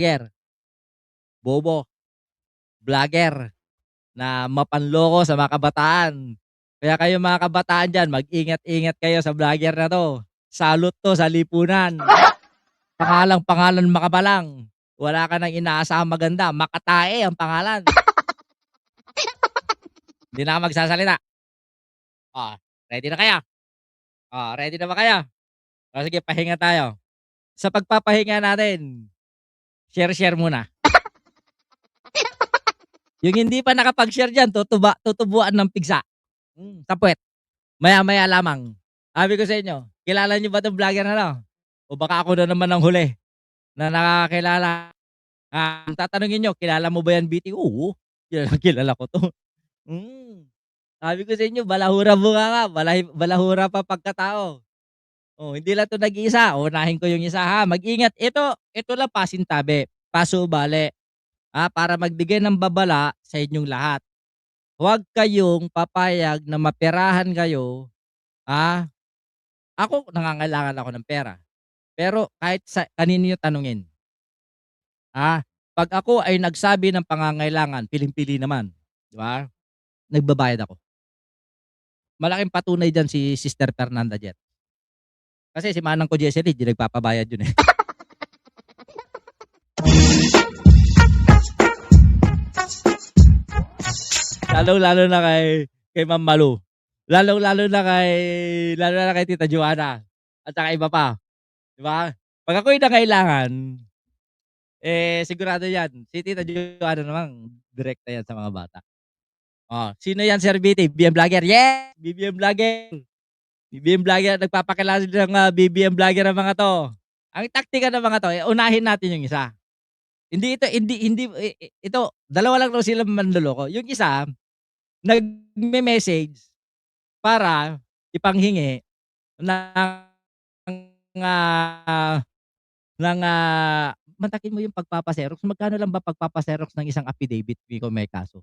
Vlogger, bobo, vlogger na mapanloko sa mga kabataan. Kaya kayo mga kabataan diyan, mag-ingat-ingat kayo sa vlogger na 'to. Salot 'to sa lipunan. Pangalang-pangalan makabalang. Wala ka ng inaasahang maganda, Makatae ang pangalan. Hindi na ako magsasalita. Oh, ready na kayo? Oh, ready na ba kayo? Oh, sige pahinga tayo. Sa pagpapahinga natin, share-share muna. Yung hindi pa nakapag-share diyan tutubuan ng pigsa. Sa puwet. Maya-maya lamang. Sabi ko sa inyo, kilala niyo ba 'tong vlogger na 'to? O baka ako na naman ang huli na nakakakilala. Kung tatanungin niyo, "Kilala mo ba 'yan, BT?" Oo, kilalang kilala ko 'to. Hmm, sabi ko sa inyo balahura bunganga, balahura pa pagkatao. Oh, hindi lang 'to nag-iisa, uunahin ko yung isa ha, mag-ingat. Ito lang pasintabi, pasubali, para magbigay ng babala sa inyong lahat. Huwag kayong papayag na maperahan kayo, ah, ako nangangailangan ako ng pera. Pero kahit sa kanino niyo tanungin, 'pag ako ay nagsabi ng pangangailangan, piling-pili naman, 'di ba? Nagbabayad ako. Malaking patunay diyan si Sister Fernanda Diet. Kasi si manang ko Jesseline 'di nagpapabayad yun, eh. Lalong-lalo na kay Ma'am Malu. Lalo na kay Tita Juana at saka iba pa, 'di ba? 'Pag ako'y nangailangan, sigurado 'yan, si Tita Juana naman direkta 'yan sa mga bata. Oh, sino 'yan Sir BT? BBM Vlogger, yes! BBM Vlogger. BBM Vlogger, nagpapakilala ng, BBM Vlogger ang mga 'to. Ang taktika ng mga 'to, unahin natin yung isa. Hindi ito, dalawa lang daw silang manloloko. Yung isa, nagme-message para ipanghingi ng, "Mantakin mo yung pagpapa-Xerox, magkano lang ba pagpapa-Xerox ng isang affidavit tuwing kung may kaso?"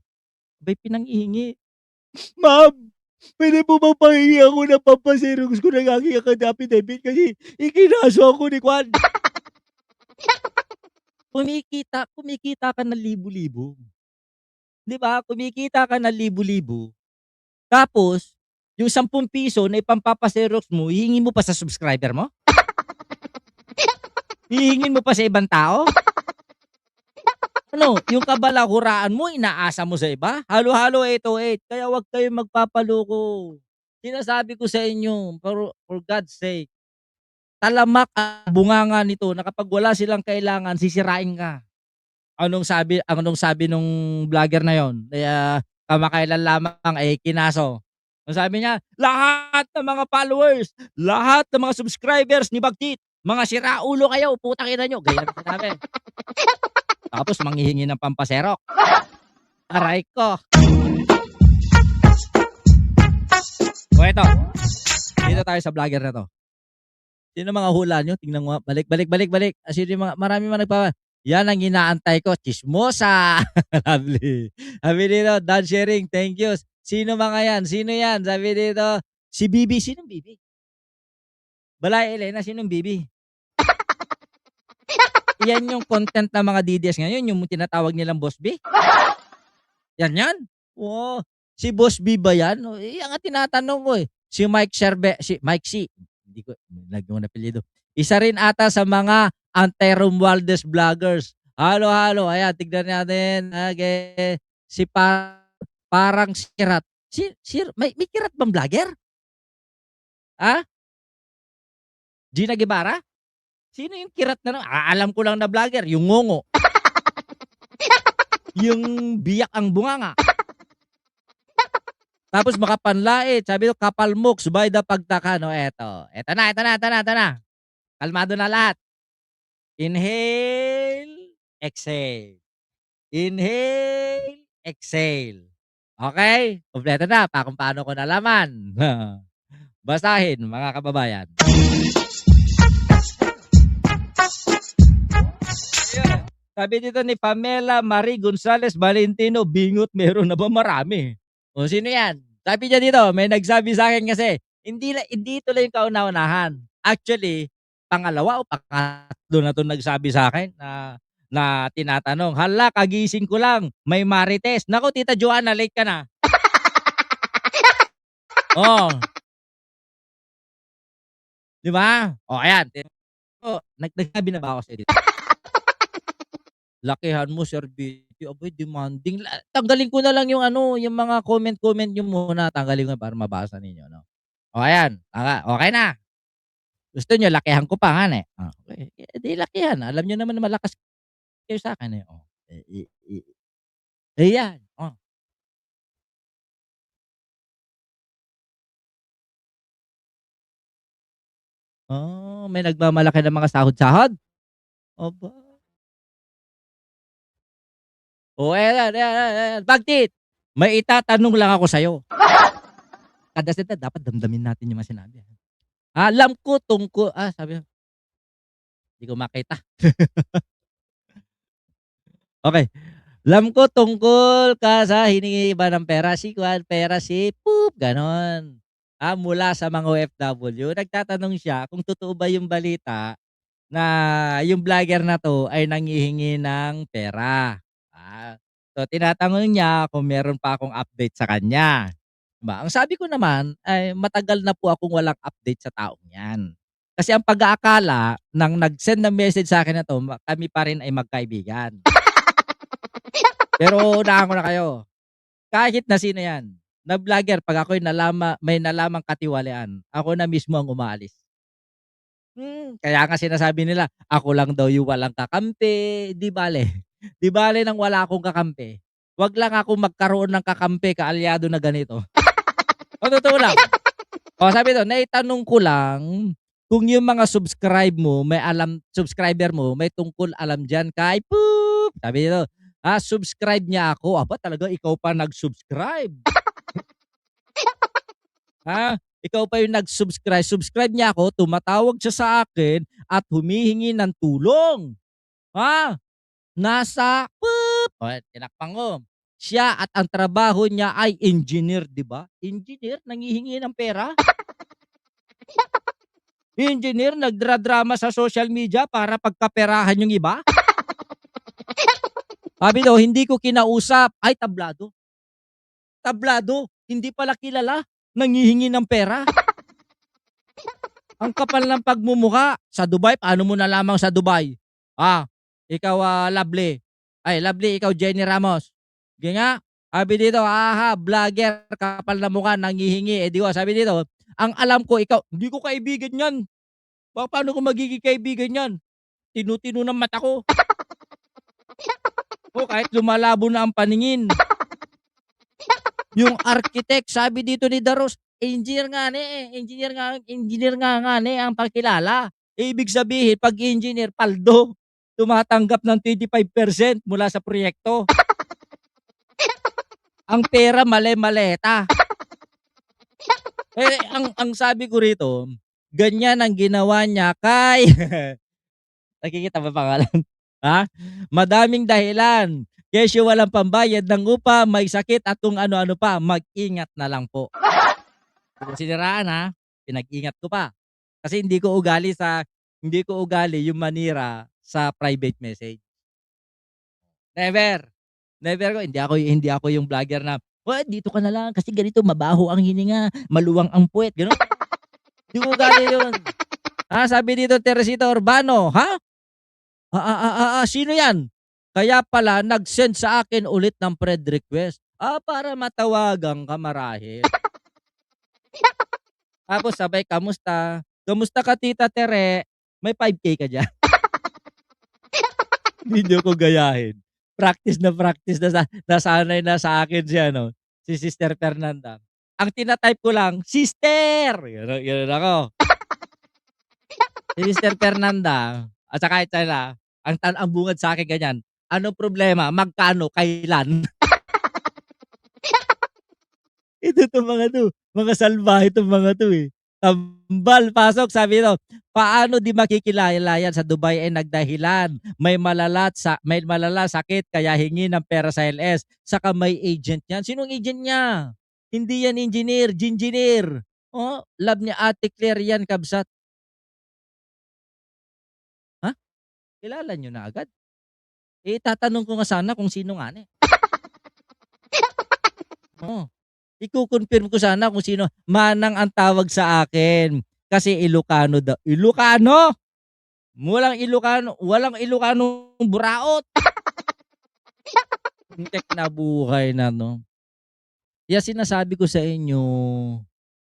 Aba'y pinanghihingi. "Ma'am, puwede po bang panghingi ako ng pampa-Xerox ko ng aking affidavit kasi ikinaso ako ni Juan." Kumikita ka ng libo-libo, 'di ba? Kumikita ka ng libo-libo, tapos yung ₱10 na ipampapa-Xerox mo hihingi mo pa sa subscriber mo? Hihingin mo pa sa ibang tao? Ano, yung kabalahuraan mo inaasa mo sa iba? Halo-halo 808, kaya huwag kayong magpapaloko. Sinasabi ko sa inyo, for God's sake, talamak ang bunganga nito na kapag wala silang kailangan sisirain ka. Anong sabi nung vlogger na yon? Kamakailan lamang ay kinaso. Ang sabi niya, "Lahat ng mga followers, lahat ng mga subscribers ni Bagtit, mga siraulo kayo, putang ina niyo." Ganyan ang sinabi. Tapos manghihingi ng pampa-Xerox. Aray ko. O eto, dito tayo sa vlogger na 'to. Sino mga hula niyo? Tingnan mo nga, balik. Sino yung mga marami mga "Yan ang inaantay ko, tsismosa." Lovely. Sabi dito, "Done sharing, thank you." Sino mga yan? Sino yan? Sabi dito, si Bibi. Sinong Bibi? Balay Elena, sinong Bibi? Yan yung content ng mga DDS ngayon, yung tinatawag nilang Boss B? Yan? Oh, si Boss B ba yan? Oh, yan nga tinatanong ko, eh. Si Mike C, hindi ko lagyan ko ng apelyido. Isa rin ata sa mga anti-Romualdez vloggers. Halo-halo, ayan tignan natin, si parang Sirat. May Kirat bang vlogger? Ah, Gina Guevara? Sino yung Kirat na alam ko lang na vlogger, yung ngongo. Yung biyak ang bunganga. Tapos makapanlait, sabi ko kapalmok, subayda pagtaka, no, eto na. Kalmado na lahat. Inhale, exhale. Inhale, exhale. Okey, kumpleto na kung paano ko nalaman. Basahin mga kababayan. Ayun, sabi dito ni Pamela Marie Gonzales Valentino, "Bingot meron na ba?" Marami. O sino 'yan? Sabi niya dito, may nagsabi sa'kin kasi, hindi ito lang yung kauna-unahan. Actually, pangalawa o pangatlo na 'tong nagsabi sa'kin na, na tinatanong, "Hala, kagising ko lang, may Marites." Naku, Tita Joanna, late ka na. Oh, 'di ba? Oh, ayan, oh, nagsabi na ba ako sa'yo dito? Lakihan mo serbisyo, abay demanding, tanggalin ko na lang yung ano, yung mga comment-comment niyo muna, tanggalin ko na para mabasa ninyo 'no. Oh, ayan, okey na. Gusto niyo lakihan ko pa nga, eh. Oh, okey, eh, 'di lakihan, alam niyo naman na malakas kayo sa'kin, eh, oh. Eh, ayan, oh. Oh, may nagmamalaki ng mga sahod-sahod? Aba, oh, ayan, ayan, ayan, ayan, Bagtit, may itatanong lang ako sa'yo. Kada salita dapat damdamin natin yung mga sinabi, ah. Alam ko tungkol sabi niya, "Di ko makita." Okey. Alam ko tungkol ka sa hiningi iba ng pera, si Kwan, pera si Poop, gano'n. Mula sa mga OFW. Nagtatanong siya kung totoo ba yung balita na yung vlogger na 'to ay nanghihingi ng pera. So tinatanong niya kung meron pa akong update sa kanya, 'di ba? Ang sabi ko naman ay matagal na po akong walang update sa taong 'yan. Kasi ang pag-aakala ng nag-send ng message sa'kin na 'to kami pa rin ay magkaibigan. Pero unahan ko na kayo, kahit na sino 'yan, na vlogger 'pag ako'y may nalamang katiwalian, ako na mismo ang umaalis. Kaya nga sinasabi nila, ako lang daw yung walang kakampi, 'di bale. 'Di bale ng wala akong kakampi, 'wag lang ako magkaroon ng kakampi, kaalyado na ganito. O totoo lang. O sabi dun, naitanong ko lang kung yung mga subscriber mo may tungkol alam diyan kay Poop. Sabi nito, subscribe niya ako. Aba, talaga ikaw pa nag-subscribe, ikaw pa yung subscribe niya ako, tumatawag siya sa akin at humihingi ng tulong. Ha? Nasa Poop. O, tinakpan ko. Siya at ang trabaho niya ay engineer, 'di ba? Engineer nanghihingi ng pera? Engineer nagdra-drama sa social media para pagkaperahan yung iba? Sabi daw, "Hindi ko kinausap." Ay, tablado. Tablado, hindi pala kilala, nanghihingi ng pera. Ang kapal ng pagmumukha. Sa Dubai, paano mo nalamang sa Dubai? Ikaw, Lovely. Ay, Lovely, ikaw Jenny Ramos. Sige nga, sabi dito, vlogger, kapal na mukha, nanghihingi. Eh, di ko sabi dito, ang alam ko ikaw, hindi ko kaibigan 'yan. Paano ko magiging kaibigan 'yan? Tinu-tino ng mata ko. Kahit lumalabo na ang paningin. Yung architect, sabi dito ni Daros, engineer nga ni, engineer nga ni ang pakilala. Ibig sabihin 'pag engineer, paldo, tumatanggap ng 25% mula sa proyekto. Ang pera male-maleta. Ang sabi ko rito, ganyan ang ginawa niya kay nakikita mo pangalan? Ha? Madaming dahilan, kesyo walang pambayad ng upa, may sakit at kung ano-ano pa, mag-ingat na lang po. Kung siniraan, pinag-ingat ko pa. Kasi hindi ko ugali yung manira sa private message. Never, never ko, hindi ako yung vlogger na, dito ka na lang kasi ganito mabaho ang hininga, maluwang ang puwet," gano'n. Hindi ko ugali yun. Sabi dito Teresita Urbano, sino 'yan? Kaya pala nag-send sa akin ulit ng friend request. Para matawagan ka marahil. Tapos sabay, "Kamusta? Kamusta ka tita Tere? May 5K ka diyan?" Hindi niyo ko gayahin. Practice na nasanay na sa akin si ano, si Sister Fernanda. Ang tina-type ko lang, "Sister!" Gano'n ako. Si Sister Fernanda at saka itsala, ang bungad sa'kin ganyan, "Anong problema? Magkano? Kailan?" Mga salbahe 'tong mga 'to, eh. Tambal, pasok, sabi nito, "Paano di makikilala yan sa Dubai ay nagdahilan, may malala sakit kaya hingi ng pera sa LS, saka may agent yan." Sinong agent niya? Hindi yan engineer, gingineer. Love ni Ate Claire yan, kabsat. Ha? Kilala niyo na agad? itatanong ko nga sana kung sino nga ni. Oo. Iko-confirm ko sana kung sino. Manang ang tawag sa akin. Kasi Ilocano daw. Ilocano? Walang Ilocanong buraot. Hintek na buhay na, no? Kaya sinasabi ko sa inyo,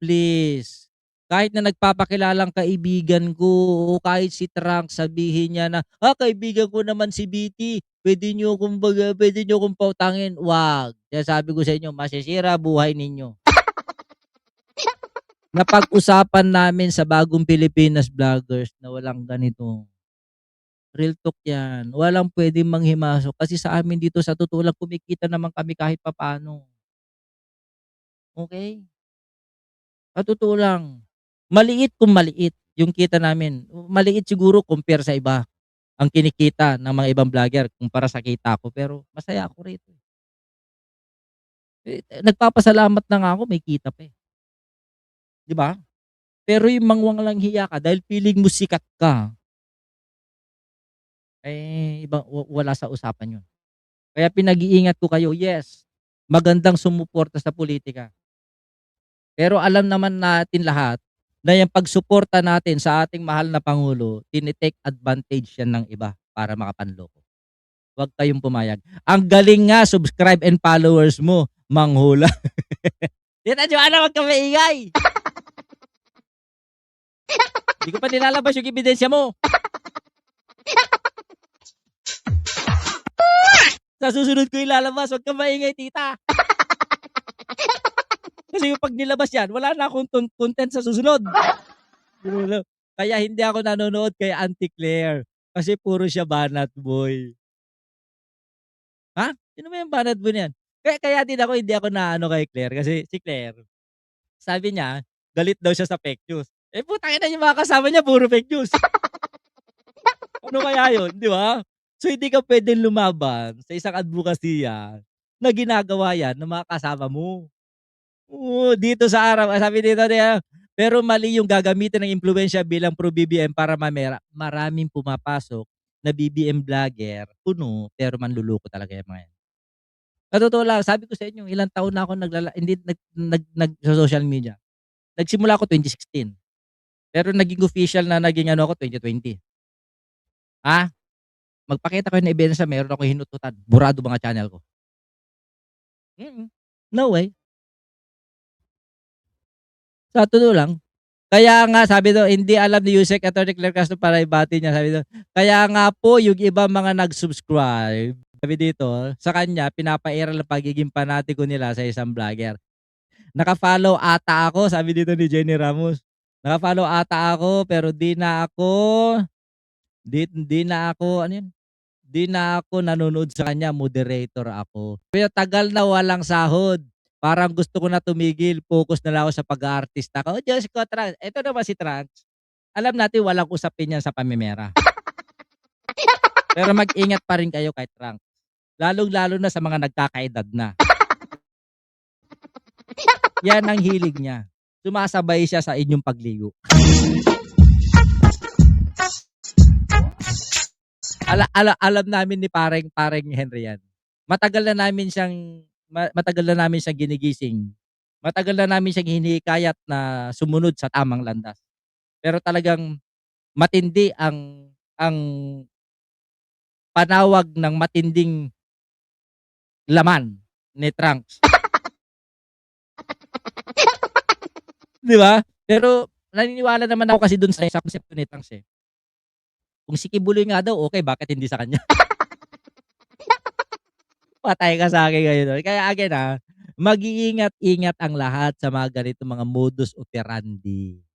please, kahit na nagpapakilalang kaibigan ko o kahit si Trunk sabihin niya na, kaibigan ko naman si BT, pwede niyo akong pautangin. Wag. Kaya sabi ko sa inyo, masisira buhay ninyo. Napag-usapan namin sa Bagong Pilipinas Vloggers na walang ganito. Real talk yan. Walang pwedeng manghimasok kasi sa amin dito sa totoo lang kumikita naman kami kahit papaano. Okay? Sa totoo lang. Maliit kung maliit yung kita namin. Maliit siguro compare sa iba ang kinikita ng mga ibang vlogger kumpara sa kita ko. Pero masaya ako rito. Nagpapasalamat na nga ako may kita pa eh. Di ba? Pero yung mangwang hiya ka dahil feeling mo sikat ka, wala sa usapan yun. Kaya pinag-iingat ko kayo, yes, magandang sumuporta sa politika. Pero alam naman natin lahat na yung pagsuporta natin sa ating mahal na Pangulo, tinitake advantage yan ng iba para makapanloko. Huwag kayong pumayag. Ang galing nga, subscribe and followers mo, manghula. Tita Joanna, wag kang maingay. Hindi ko pa nilalabas yung ebidensya mo. Sa susunod ko ilalabas, wag kang maingay, tita. Kasi yung pag nilabas yan, wala na akong content sa susunod. Kaya hindi ako nanonood kay Auntie Claire. Kasi puro siya banat boy. Ha? Sino ba yung banat boy niyan? Kaya din hindi ako naano kay Claire. Kasi si Claire, sabi niya, galit daw siya sa fake news. Putang ina yung mga kasama niya, puro fake news. Ano kaya yun, di ba? So hindi ka pwedeng lumaban sa isang advokasya na ginagawa yan ng mga kasama mo. Oo, dito sa araw, sabi dito niya, pero mali yung gagamitin ng impluwensya bilang pro-BBM para maraming pumapasok na BBM vlogger, puno, pero manluloko talaga yung mga yan. Sa totoo lang, sabi ko sa inyo, ilang taon na ako sa social media. Nagsimula ako 2016. Pero naging official na naging ako 2020. Magpakita ko yung ebidensya, meron ako hinututan. Burado mga channel ko. No way. Sa totoo lang. Kaya nga sabi doon, hindi alam ni Yusek Atty. Claire Castro para ibati niya. Sabi doon, kaya nga po yung iba mga nag-subscribe, sabi dito, sa kanya, pinapairal ang pagiging panatiko nila sa isang vlogger. Naka-follow ata ako, sabi dito ni Jenny Ramos. Naka-follow ata ako, pero di na ako, ano yun? Di na ako nanonood sa kanya, moderator ako. Pero tagal na walang sahod. Parang gusto ko na tumigil, focus na lang ako sa pag-aartista ko. Diyos ko, Trans. Ito naman si Trans. Alam natin walang usapin yan sa pamimera. Pero mag-ingat pa rin kayo kay Trans. Lalong-lalo na sa mga nagkakaedad na. Yan ang hilig niya. Sumasabay siya sa inyong pagligo. Alam namin ni pareng Henry yan. Matagal na namin siyang ginigising. Matagal na namin siyang hinikayat na sumunod sa tamang landas. Pero talagang matindi ang panawag ng matinding laman ni Trunks. Di ba? Pero naniniwala naman ako kasi dun sa konsepto ni Trunks eh. Kung si Kibuloy nga daw, okay, bakit hindi sa kanya? Patay ka sa akin ngayon. Kaya again mag-iingat-ingat ang lahat sa mga ganitong mga modus operandi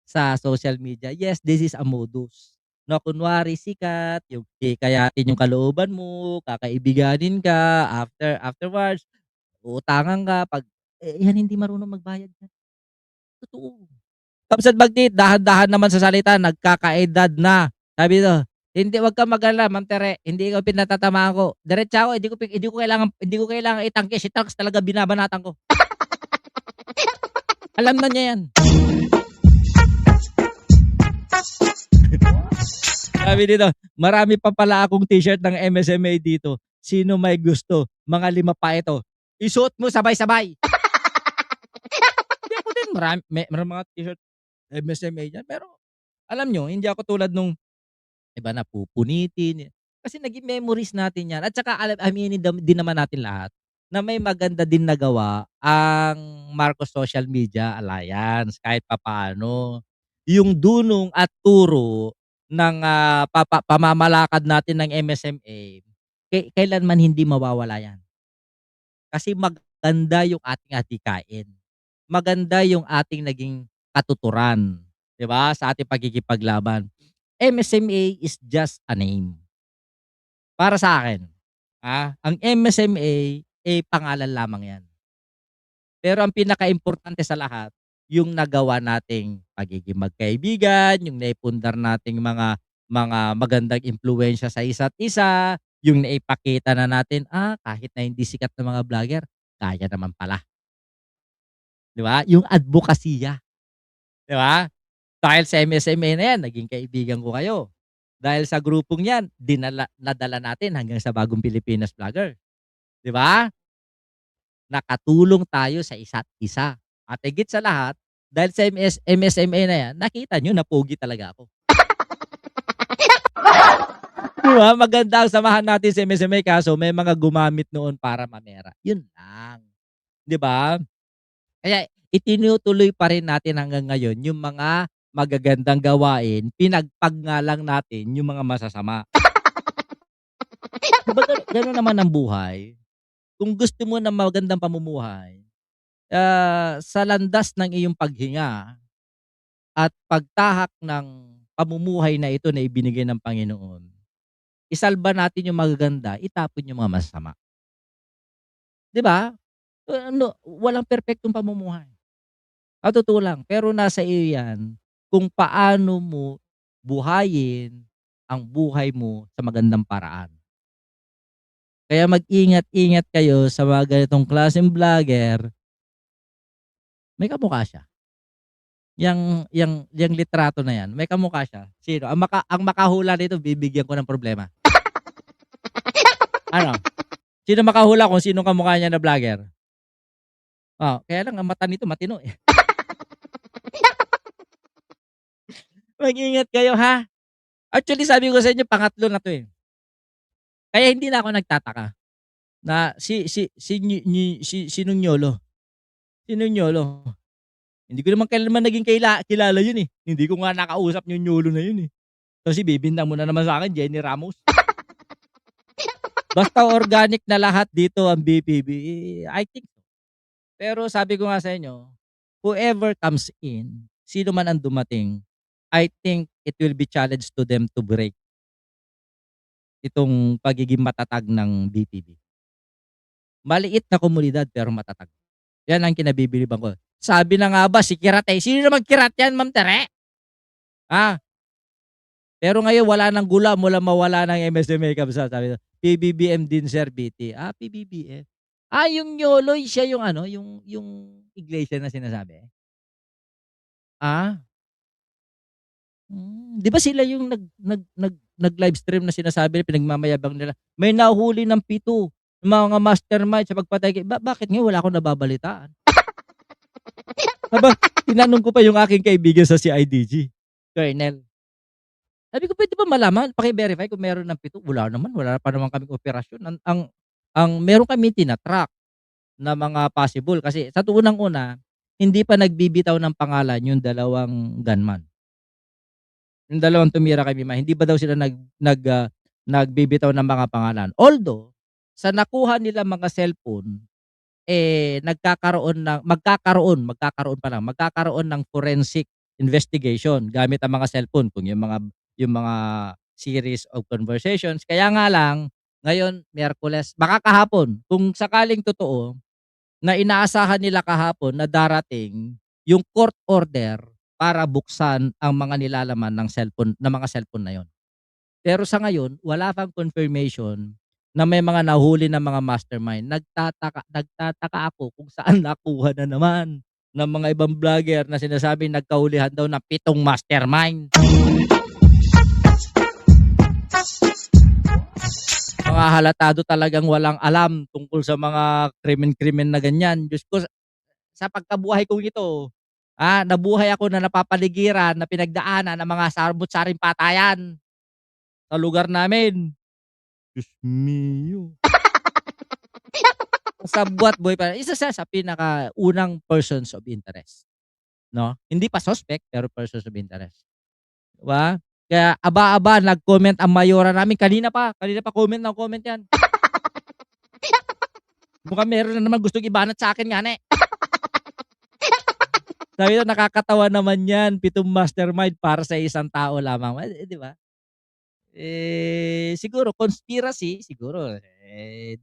sa social media. Yes, this is a modus. No, kunwari sikat, yung kikayatin yung kalooban mo, kakaibiganin ka, afterwards, utangan ka, pag yan hindi marunong magbayad yan. Totoo. Kapsat Bagtit, dahan-dahan naman sa salita, nagkakaedad na. Sabi to, hindi, wag kang mag-alala, Ma'am Tere, hindi ko pinatatamaan ko. Diretsa ako, hindi ko kailangan itangke. Si Trunks talaga binabanatan ko. Alam na niya yan. Sabi dito, marami pa pala akong t-shirt ng MSMA dito. Sino may gusto? Mga 5 pa ito. Isuot mo sabay-sabay. Hindi ako din meron mga t-shirt MSMA diyan, pero alam niyo hindi ako tulad nung iba na pupunitin. Kasi naging memories natin 'yan at saka aminin din naman natin lahat na may maganda din nagawa ang Marcos Social Media Alliance kahit papaano. Yung dunong at turo ng, pamamalakad natin ng MSMA, kailanman hindi mawawala 'yan. Kasi maganda yung ating adhikain. Maganda yung ating naging katuturan, 'di ba, sa ating pakikipaglaban. MSMA is just a name. Para sa akin, ang MSMA, pangalan lamang 'yan. Pero ang pinakaimportante sa lahat, yung nagawa nating pagiging magkaibigan, yung naipundar nating mga magandang impluwensiya sa isa't isa, yung naipakita na natin, kahit na hindi sikat na mga vlogger, kaya naman pala, 'di ba? Yung adbokasiya, 'di ba? Dahil sa MSMA na 'yan, naging kaibigan ko kayo. Dahil sa grupong 'yan, nadala natin hanggang sa Bagong Pilipinas Vlogger, 'di ba? Nakatulong tayo sa isa't isa. At higit sa lahat, dahil sa MSMA na 'yan, nakita niyo na pogi talaga ako. 'Di ba? Maganda ang samahan natin sa MSMA kaso may mga gumamit noon para mamera, 'yun lang, 'di ba? Kaya itinutuloy pa rin natin hanggang ngayon yung mga magagandang gawain, pinagpag nga lang natin yung mga masasama. 'Di ba gano'n naman ang buhay? Kung gusto mo ng magandang pamumuhay, sa landas ng iyong paghinga at pagtahak ng pamumuhay na ito na ibinigay ng Panginoon, isalba natin yung magaganda, itapon yung mga masasama. 'Di ba? Ano, walang perpektong pamumuhay. Sa totoo lang, pero nasa iyo 'yan kung paano mo buhayin ang buhay mo sa magandang paraan. Kaya mag-ingat-ingat kayo sa mga ganitong klaseng vlogger, may kamukha siya. Yang litrato na 'yan, may kamukha siya. Sino? Ang makahula nito bibigyan ko ng problema. Ano? Sino makahula kung sinong kamukha niya na vlogger? Kaya lang ang mata nito matino, eh. Mag-ingat kayo, ha? Actually sabi ko sa inyo pangatlo na 'to, eh. Kaya hindi na ako nagtataka na sinong Yolo, sinong Yolo. Hindi ko naman kailanman naging kilala yun, eh. Hindi ko nga nakausap yung Yolo na yun, eh. Kasi bibintang mo na naman sa'kin Jenny Ramos. Basta organic na lahat dito ang BPB, I think so. Pero sabi ko nga sa inyo, whoever comes in, sino man ang dumating, I think it will be challenge to them to break itong pagiging matatag ng BPB. Maliit na komunidad pero matatag. Yan ang kinabibiliban ko. Sabi na nga ba si Kirat, sino namang Kirat yan, Ma'am Tere? Pero ngayon wala ng gula mula mawala ng MSMA Kabsat. Sabi ko, PBBM din sir, BT. PBBM. Yung Yoloy siya yung ano, yung iglesia na sinasabi? 'Di ba sila yung nag-livestream na sinasabi, pinagmamayabang nila, may nahuli ng 7 mga mastermind sa pagpatay bakit ngayon wala akong nababalitaan? Tinanong ko pa yung aking kaibigan sa CIDG, Colonel. Sabi ko, "Puwede ba malaman, paki-verify kung meron ng 7?" Wala naman, wala pa naman kaming operasyon. Ang meron kaming tina-track na mga possible kasi sa unang-una, hindi pa nagbibitaw ng pangalan yung 2 gunman. Yung 2 tumira kay Mima, hindi pa daw sila nagbibitaw ng mga pangalan. Although, sa nakuha nilang mga cellphone, magkakaroon ng forensic investigation gamit ang mga cellphone kung yung mga series of conversations. Kaya nga lang, ngayon Miyerkules, baka kahapon, kung sakaling totoo na inaasahan nila kahapon na darating yung court order para buksan ang mga nilalaman ng mga cellphone na yon. Pero sa ngayon, wala pang confirmation na may mga nahuli na mga mastermind. Nagtataka ako kung saan nakuha na naman ng mga ibang vlogger na sinasabing nagkahulihan daw ng 7 mastermind. mga halatado talagang walang alam tungkol sa mga krimen-krimen na ganyan. Diyos ko, sa pagkabuhay kong ito, nabuhay ako na napapaligiran, na pinagdaanan ng mga samut-saring patayan sa lugar namin. Diyos mio. Sa buhat buhay pa, isa siya sa pinakaunang persons of interest, 'no? Hindi pa suspect, pero persons of interest, 'di ba? Kaya aba-aba nag-comment ang mayora namin kanina pa comment ng comment 'yan. Mukhang meron na naman gustong ibanat sa'kin nga na, eh. Sabi ko, nakakatawa naman 'yan, 7 mastermind para sa isang tao lamang, 'di ba? Siguro conspiracy, siguro,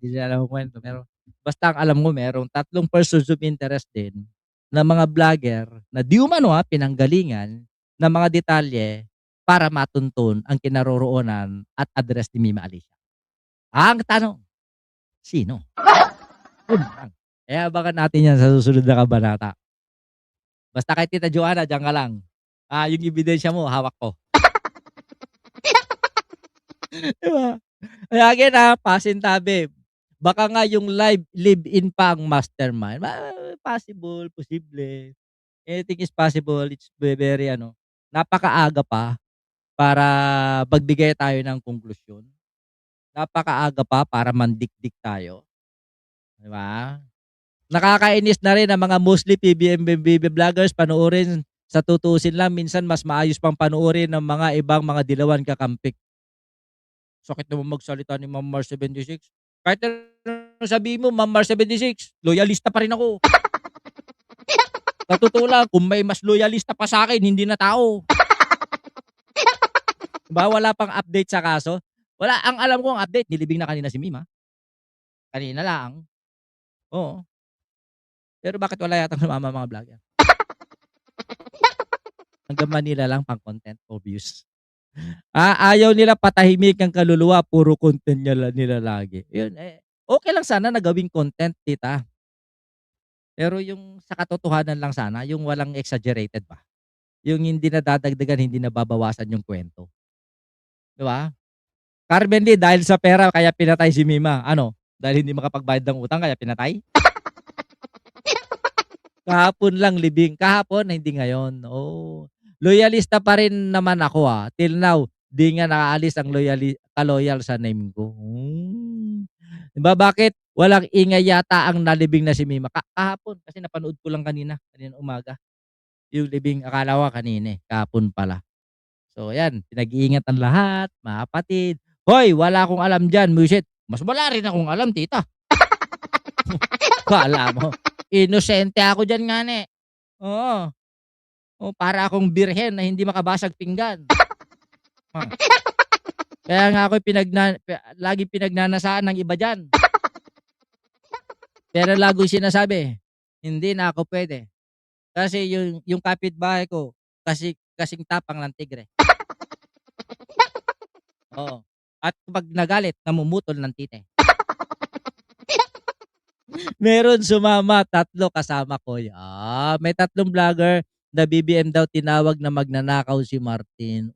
'di na alam ang kuwento, pero basta ang alam ko merong 3 persons of interest din na mga vlogger na di umano, pinanggalingan ng mga detalye para matuntun ang kinaroroonan at address ni Mima Alicia. Ang tanong, sino? Yun lang. Eh, abangan natin 'yan sa susunod na kabanata. Basta kay Tita Joanna diyan ka lang. Yung ebidensya mo hawak ko. 'Di ba? Kaya again, pasintabi. Baka nga yung live-in pa ang mastermind. Possible, posible. Anything is possible. It's very ano, napakaaga pa para magbigay tayo ng konklusyon. Napakaaga pa para mandikdik tayo, 'di ba? Nakakainis na rin ang mga mostly PBB vloggers, panoorin sa tutuusin lang minsan mas maayos pang panoorin ng mga ibang mga dilawan kakampik. Sakit naman magsalita ni Ma'am Mar 76. Kahit anong sabihin mo Ma'am Mar 76, loyalista pa rin ako. Sa totoo lang, kung may mas loyalista pa sa'kin, hindi na tao. 'Di ba wala pang update sa kaso? Wala, ang alam ko ang update nilibing na kanina si Mima, kanina lang, oo. Pero bakit wala yatang sumama mga vlogger? Hanggang Manila lang pang content o views. Ayaw nila patahimik ang kaluluwa, puro content nila lagi. Yun, okey lang sana na gawing content, tita. Pero yung sa katotohanan lang sana, yung walang exaggerated ba. Yung hindi nadadagdagan, hindi nababawasan yung kwento, 'di ba? Carmen Lee, dahil sa pera kaya pinatay si Mima. Ano, dahil hindi makapagbayad ng utang kaya pinatay? Kahapon lang libing, kahapon hindi ngayon, oh. Loyalista pa rin naman ako, till now, 'di nga nakaalis ang ka-loyal sa name ko. 'Di ba bakit walang ingay yata ang nalibing na si Mima kahapon kasi napanood ko lang kaninang umaga, yung libing akala ko kanina, kahapon pala. So ayan, pinag-iingat ang lahat, mga kapatid. Hoy, wala akong alam diyan, buwisit. Mas wala rin akong alam, tita. Akala mo, inosente ako diyan ngani. Oo. Oh, para akong birhen na hindi makabasag pinggan. Ah, kaya nga ako'y laging pinagnanasaan ng iba diyan. Pero laging sinasabi, hindi na ako puwede. Kasi yung kapitbahay ko kasing tapang ng tigre. Oo. At kapag nagalit namumutol ng tite. Meron sumama, 3 kasama ko. May 3 vlogger na BBM daw tinawag na magnanakaw si Martin.